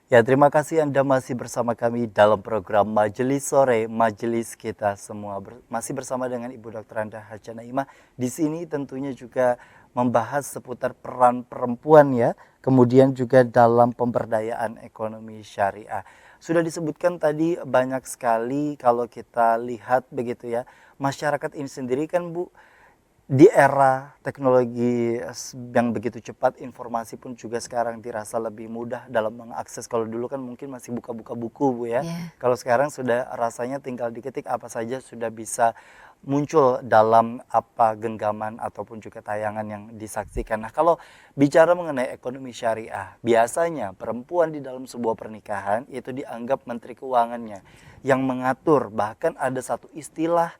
Ya, terima kasih Anda masih bersama kami dalam program Majelis Sore, Majelis Kita Semua. Masih bersama dengan Ibu Dr. Anda Haja Naimah. Di sini tentunya juga membahas seputar peran perempuan ya, kemudian juga dalam pemberdayaan ekonomi syariah. Sudah disebutkan tadi banyak sekali kalau kita lihat begitu ya, masyarakat ini sendiri kan Bu, di era teknologi yang begitu cepat, informasi pun juga sekarang dirasa lebih mudah dalam mengakses. Kalau dulu kan mungkin masih buka-buka buku Bu ya. Iya. Kalau sekarang sudah rasanya tinggal diketik apa saja sudah bisa muncul dalam apa genggaman ataupun juga tayangan yang disaksikan. Nah, kalau bicara mengenai ekonomi syariah, biasanya perempuan di dalam sebuah pernikahan itu dianggap menteri keuangannya yang mengatur. Bahkan ada satu istilah,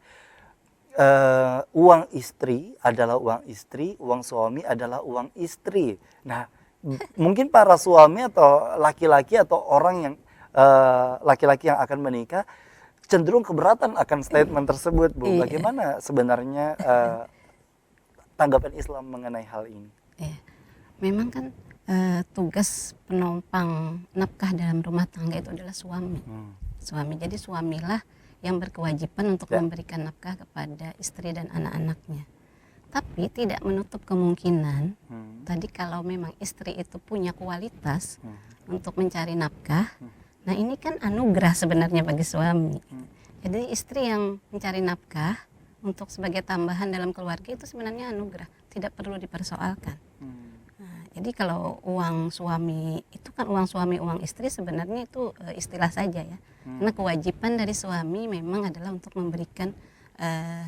uang istri adalah uang istri, uang suami adalah uang istri. Nah, mungkin para suami atau laki-laki atau orang yang laki-laki yang akan menikah cenderung keberatan akan statement tersebut, Bu. Iya, Bagaimana sebenarnya tanggapan Islam mengenai hal ini? iya. Memang kan tugas penopang nafkah dalam rumah tangga itu adalah suami. Suami. Jadi suamilah yang berkewajiban untuk Ya. memberikan nafkah kepada istri dan anak-anaknya. Tapi tidak menutup kemungkinan tadi kalau memang istri itu punya kualitas untuk mencari nafkah. Nah, ini kan anugerah sebenarnya bagi suami. Jadi istri yang mencari nafkah untuk sebagai tambahan dalam keluarga itu sebenarnya anugerah, tidak perlu dipersoalkan. Nah, jadi kalau uang suami itu kan uang suami, uang istri sebenarnya itu istilah saja ya. Karena kewajiban dari suami memang adalah untuk memberikan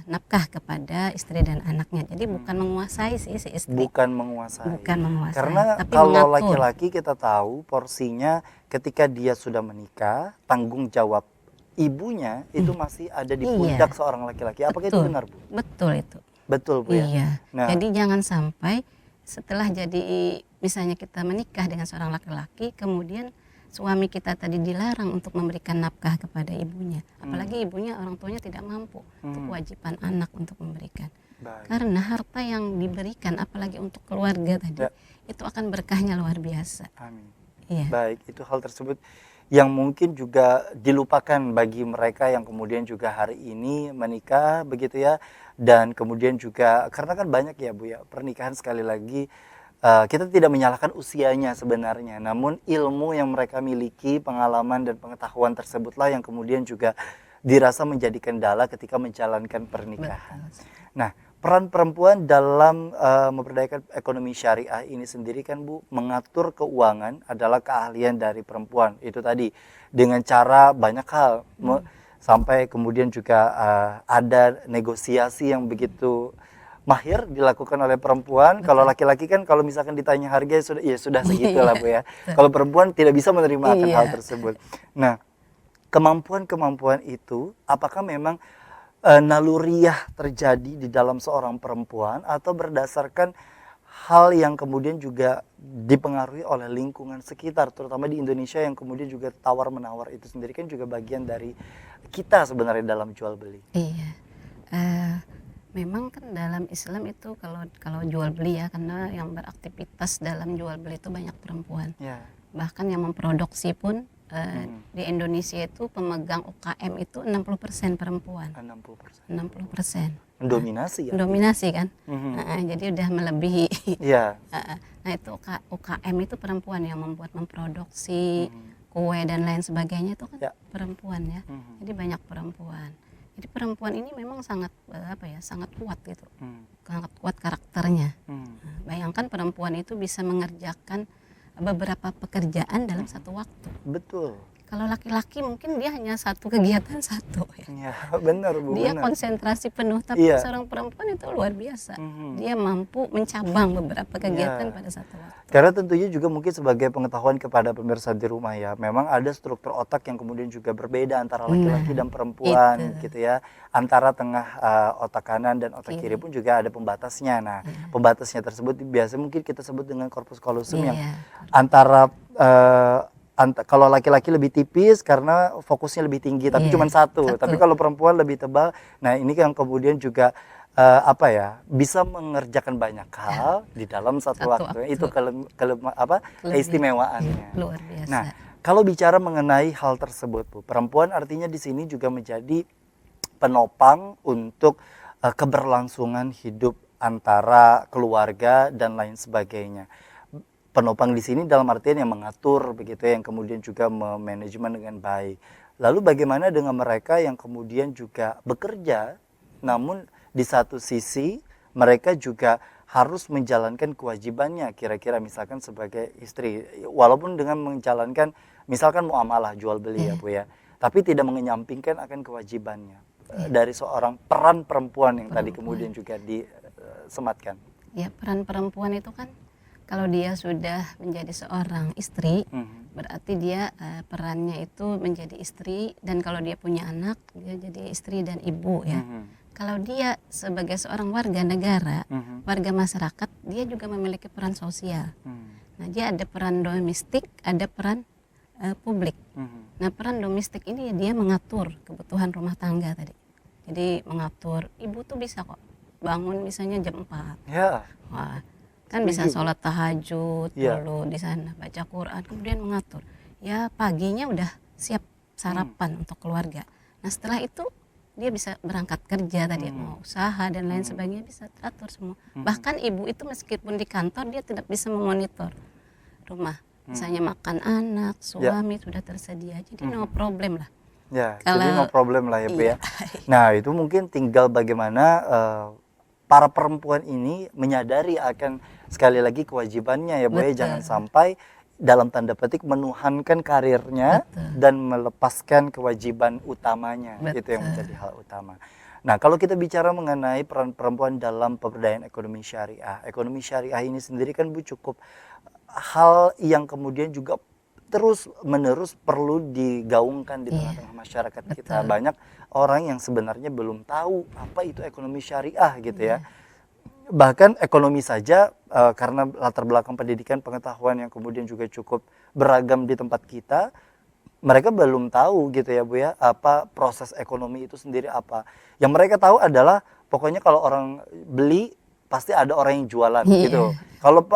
nafkah kepada istri dan anaknya. Jadi bukan menguasai si istri. Bukan menguasai. Bukan menguasai, Karena tapi kalau mengatur. laki-laki kita tahu porsinya ketika dia sudah menikah, tanggung jawab ibunya itu masih ada di pundak seorang laki-laki. Apakah itu Betul. benar, Bu? Betul itu. Betul, Bu ya. Iya. Nah, Jadi jangan sampai setelah jadi misalnya kita menikah dengan seorang laki-laki, kemudian suami kita tadi dilarang untuk memberikan nafkah kepada ibunya. Apalagi ibunya, orang tuanya tidak mampu. Itu kewajiban anak untuk memberikan. baik. Karena harta yang diberikan apalagi untuk keluarga tadi, Ya. itu akan berkahnya luar biasa. Amin. Iya. Baik, itu hal tersebut yang mungkin juga dilupakan bagi mereka yang kemudian juga hari ini menikah begitu ya. Dan kemudian juga karena kan banyak ya Bu ya, pernikahan sekali lagi kita tidak menyalahkan usianya sebenarnya, namun ilmu yang mereka miliki, pengalaman dan pengetahuan tersebutlah yang kemudian juga dirasa menjadi kendala ketika menjalankan pernikahan. Nah, peran perempuan dalam memberdayakan ekonomi syariah ini sendiri kan Bu, mengatur keuangan adalah keahlian dari perempuan. Itu tadi dengan cara banyak hal, sampai kemudian juga ada negosiasi yang begitu mahir dilakukan oleh perempuan. Kalau laki-laki kan kalau misalkan ditanya harga ya sudah segitulah Bu ya. Kalau perempuan tidak bisa menerima akan hal tersebut. Nah, kemampuan-kemampuan itu apakah memang naluriah terjadi di dalam seorang perempuan atau berdasarkan hal yang kemudian juga dipengaruhi oleh lingkungan sekitar, terutama di Indonesia yang kemudian juga tawar-menawar itu sendiri kan juga bagian dari kita sebenarnya dalam jual beli. Iya. Memang kan dalam Islam itu kalau jual beli ya, karena yang beraktivitas dalam jual beli itu banyak perempuan. Ya. Bahkan yang memproduksi pun di Indonesia itu pemegang UKM itu 60% perempuan. 60%. 60%. Mendominasi ya. Mendominasi kan. Jadi udah melebihi. Iya. Nah itu UKM itu perempuan yang memproduksi kue dan lain sebagainya itu kan Ya. perempuan ya. Jadi banyak perempuan. Jadi perempuan ini memang sangat sangat kuat gitu. Sangat kuat karakternya. Nah, bayangkan perempuan itu bisa mengerjakan beberapa pekerjaan dalam satu waktu. Betul. Kalau laki-laki mungkin dia hanya satu kegiatan satu ya. Iya, benar Bu. Dia benar. konsentrasi penuh, tapi Iya. seorang perempuan itu luar biasa. Dia mampu mencabang beberapa kegiatan Iya. pada satu waktu. Karena tentunya juga mungkin sebagai pengetahuan kepada pemirsa di rumah ya, memang ada struktur otak yang kemudian juga berbeda antara laki-laki dan perempuan itu. gitu ya. Antara tengah otak kanan dan otak kiri pun juga ada pembatasnya. Nah, pembatasnya tersebut biasa mungkin kita sebut dengan corpus callosum yang Iya. antara kalau laki-laki lebih tipis karena fokusnya lebih tinggi, tapi Iya, cuma satu. satu. Tapi kalau perempuan lebih tebal. Nah, ini yang kemudian juga bisa mengerjakan banyak hal di dalam satu waktu. waktu. Itu keistimewaannya. Luar biasa. Nah, Kalau bicara mengenai hal tersebut, Bu, perempuan artinya di sini juga menjadi penopang untuk keberlangsungan hidup antara keluarga dan lain sebagainya. Penopang di sini dalam artian yang mengatur begitu ya, yang kemudian juga memanajemen dengan baik. Lalu bagaimana dengan mereka yang kemudian juga bekerja, namun di satu sisi mereka juga harus menjalankan kewajibannya, kira-kira misalkan sebagai istri, walaupun dengan menjalankan misalkan muamalah jual beli ya Bu ya, tapi tidak mengenyampingkan akan kewajibannya dari seorang peran perempuan yang tadi kemudian juga disematkan. Ya, peran perempuan itu kan kalau dia sudah menjadi seorang istri, berarti dia perannya itu menjadi istri, dan kalau dia punya anak, dia jadi istri dan ibu ya. Kalau dia sebagai seorang warga negara, warga masyarakat, dia juga memiliki peran sosial. Nah, dia ada peran domestik, ada peran publik. Nah, peran domestik ini dia mengatur kebutuhan rumah tangga tadi. Jadi mengatur, ibu tuh bisa kok bangun misalnya jam 4. Ya. Wah, kan bisa sholat tahajud dulu di sana, baca Quran, kemudian mengatur. Ya, paginya udah siap sarapan untuk keluarga. Nah, setelah itu dia bisa berangkat kerja tadi, mau usaha dan lain sebagainya bisa teratur semua. Bahkan ibu itu meskipun di kantor dia tidak bisa memonitor rumah. Misalnya makan anak, suami sudah tersedia. Jadi no problem lah. Ya, Kalau, jadi no problem lah ya Bu iya. ya. Nah, itu mungkin tinggal bagaimana para perempuan ini menyadari akan sekali lagi kewajibannya ya Bu ya. Jangan sampai dalam tanda petik menuhankan karirnya dan melepaskan kewajiban utamanya. Itu yang menjadi hal utama. Nah, kalau kita bicara mengenai peran perempuan dalam pemberdayaan ekonomi syariah. Ekonomi syariah ini sendiri kan Bu cukup hal yang kemudian juga terus menerus perlu digaungkan di tengah-tengah masyarakat kita. Banyak orang yang sebenarnya belum tahu apa itu ekonomi syariah gitu ya. Bahkan ekonomi saja karena latar belakang pendidikan pengetahuan yang kemudian juga cukup beragam di tempat kita, mereka belum tahu gitu ya Bu ya, apa proses ekonomi itu sendiri apa. Yang mereka tahu adalah pokoknya kalau orang beli pasti ada orang yang jualan gitu.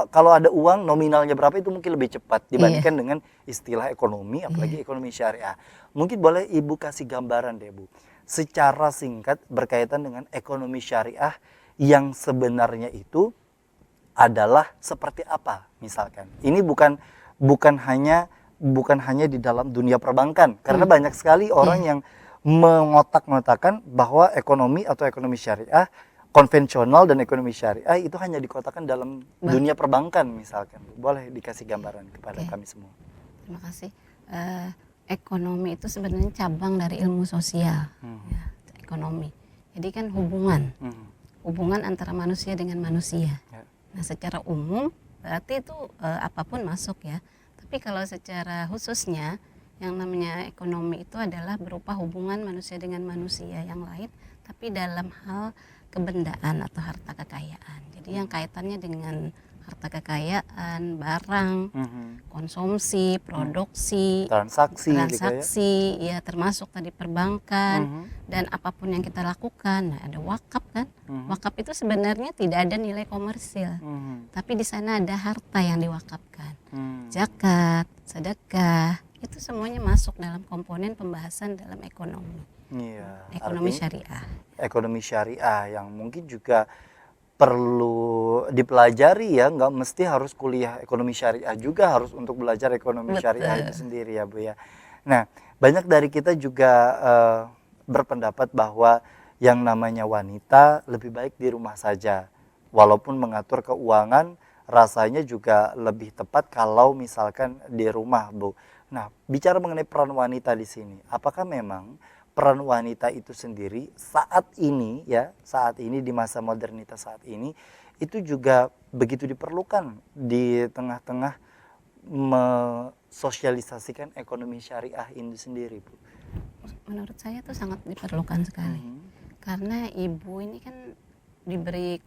Kalau ada uang nominalnya berapa itu mungkin lebih cepat dibandingkan dengan istilah ekonomi, apalagi ekonomi syariah. Mungkin boleh Ibu kasih gambaran deh Bu, secara singkat berkaitan dengan ekonomi syariah yang sebenarnya itu adalah seperti apa misalkan. Ini bukan hanya di dalam dunia perbankan, karena banyak sekali orang yang mengotak-ngotakan bahwa ekonomi atau ekonomi syariah konvensional dan ekonomi syariah itu hanya dikotakan dalam dunia perbankan misalkan. Boleh dikasih gambaran kepada kami semua. Terima kasih. Ekonomi itu sebenarnya cabang dari ilmu sosial. Ya, ekonomi. Jadi kan hubungan antara manusia dengan manusia. Nah, secara umum berarti itu apapun masuk ya. Tapi kalau secara khususnya yang namanya ekonomi itu adalah berupa hubungan manusia dengan manusia yang lain, tapi dalam hal kebendaan atau harta kekayaan. Jadi yang kaitannya dengan harta kekayaan, barang, konsumsi, produksi, transaksi, ya termasuk tadi perbankan dan apapun yang kita lakukan. Nah, ada wakaf kan? Wakaf itu sebenarnya tidak ada nilai komersil, tapi di sana ada harta yang diwakafkan. Zakat, sedekah, itu semuanya masuk dalam komponen pembahasan dalam ekonomi. Iya, ekonomi syariah. Ekonomi syariah yang mungkin juga perlu dipelajari ya, nggak mesti harus kuliah ekonomi syariah juga harus untuk belajar ekonomi syariah itu sendiri ya Bu ya. Nah, banyak dari kita juga berpendapat bahwa yang namanya wanita lebih baik di rumah saja. Walaupun mengatur keuangan rasanya juga lebih tepat kalau misalkan di rumah Bu. Nah, bicara mengenai peran wanita di sini, apakah memang peran wanita itu sendiri saat ini di masa modernitas saat ini itu juga begitu diperlukan di tengah-tengah mensosialisasikan ekonomi syariah ini sendiri Bu? Menurut saya itu sangat diperlukan sekali. Karena ibu ini kan diberi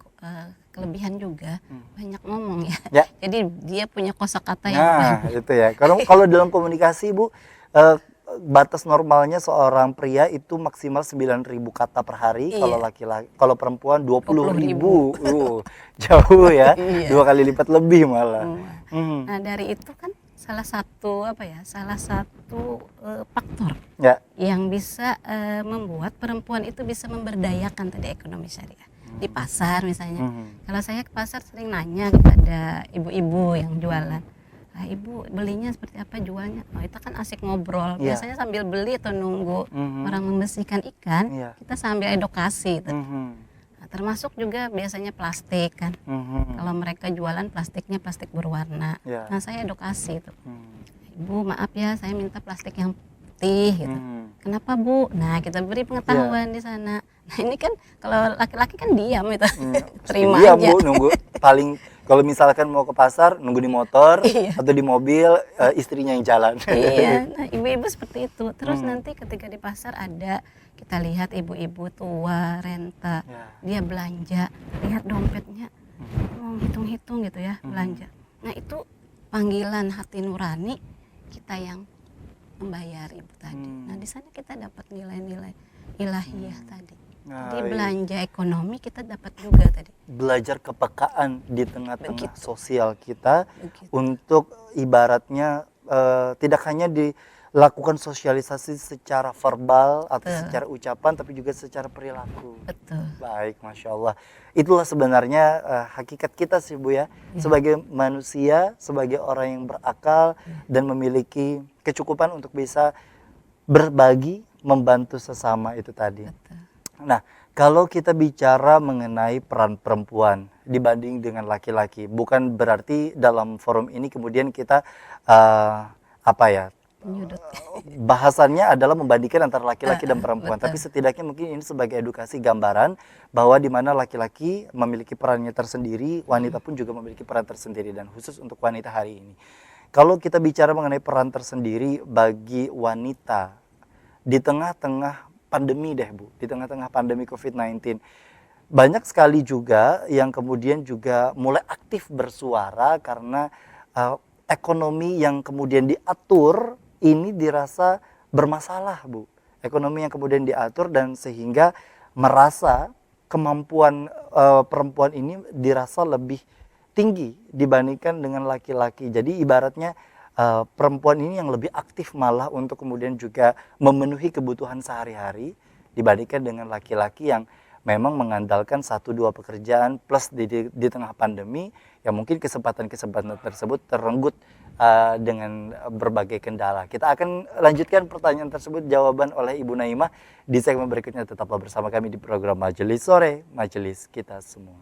kelebihan juga, banyak ngomong ya. Jadi dia punya kosakata yang banyak. Itu ya. Kalau dalam komunikasi Bu, batas normalnya seorang pria itu maksimal 9.000 kata per hari. Kalau laki-laki, kalau perempuan 20.000. Jauh ya. 2 kali lipat lebih malah. Nah, dari itu kan salah satu faktor Ya. yang bisa membuat perempuan itu bisa memberdayakan tadi ekonomi syariah di pasar misalnya. Kalau saya ke pasar sering nanya kepada ibu-ibu yang jualan, ibu belinya seperti apa, jualnya? Oh, itu kan asik ngobrol. Iya. Biasanya sambil beli atau nunggu orang membersihkan ikan, Iya. kita sambil edukasi. Nah, termasuk juga biasanya plastik kan. Kalau mereka jualan plastiknya plastik berwarna. Iya. Nah, saya edukasi itu. Ibu maaf ya, saya minta plastik yang putih gitu. Kenapa Bu? Nah, kita beri pengetahuan di sana. Nah, ini kan kalau laki-laki kan diam itu. Terima Iya, aja. Bu, nunggu paling kalau misalkan mau ke pasar nunggu di motor Iya. atau di mobil, istrinya yang jalan. Iya, nah ibu-ibu seperti itu. Terus nanti ketika di pasar ada, kita lihat ibu-ibu tua renta, Ya. dia belanja, lihat dompetnya, mau hitung-hitung gitu ya belanja. Nah itu panggilan hati nurani kita yang membayar ibu tadi. Nah di sana kita dapat nilai-nilai ilahiyah tadi. Nah, Jadi belanja ekonomi kita dapat juga tadi. belajar kepekaan di tengah-tengah Begitu. sosial kita Begitu. untuk ibaratnya tidak hanya dilakukan sosialisasi secara verbal atau Betul. secara ucapan, tapi juga secara perilaku. Betul. Baik, Masya Allah. Itulah sebenarnya hakikat kita sih Bu ya. Sebagai manusia, sebagai orang yang berakal dan memiliki kecukupan untuk bisa berbagi, membantu sesama itu tadi. Betul. Nah, kalau kita bicara mengenai peran perempuan dibanding dengan laki-laki, bukan berarti dalam forum ini kemudian kita Menyudut. bahasannya adalah membandingkan antara laki-laki dan perempuan, betul. tapi setidaknya mungkin ini sebagai edukasi gambaran bahwa di mana laki-laki memiliki perannya tersendiri, wanita pun juga memiliki peran tersendiri, dan khusus untuk wanita hari ini. Kalau kita bicara mengenai peran tersendiri bagi wanita di tengah-tengah pandemi deh Bu, di tengah-tengah pandemi COVID-19, banyak sekali juga yang kemudian juga mulai aktif bersuara karena ekonomi yang kemudian diatur ini dirasa bermasalah Bu. Ekonomi yang kemudian diatur dan sehingga merasa kemampuan perempuan ini dirasa lebih tinggi dibandingkan dengan laki-laki. Jadi ibaratnya perempuan ini yang lebih aktif malah untuk kemudian juga memenuhi kebutuhan sehari-hari dibandingkan dengan laki-laki yang memang mengandalkan 1-2 pekerjaan plus di tengah pandemi yang mungkin kesempatan-kesempatan tersebut terenggut dengan berbagai kendala. Kita akan lanjutkan pertanyaan tersebut jawaban oleh Ibu Naimah di segmen berikutnya. Tetaplah bersama kami di program Majelis Sore, Majelis Kita Semua.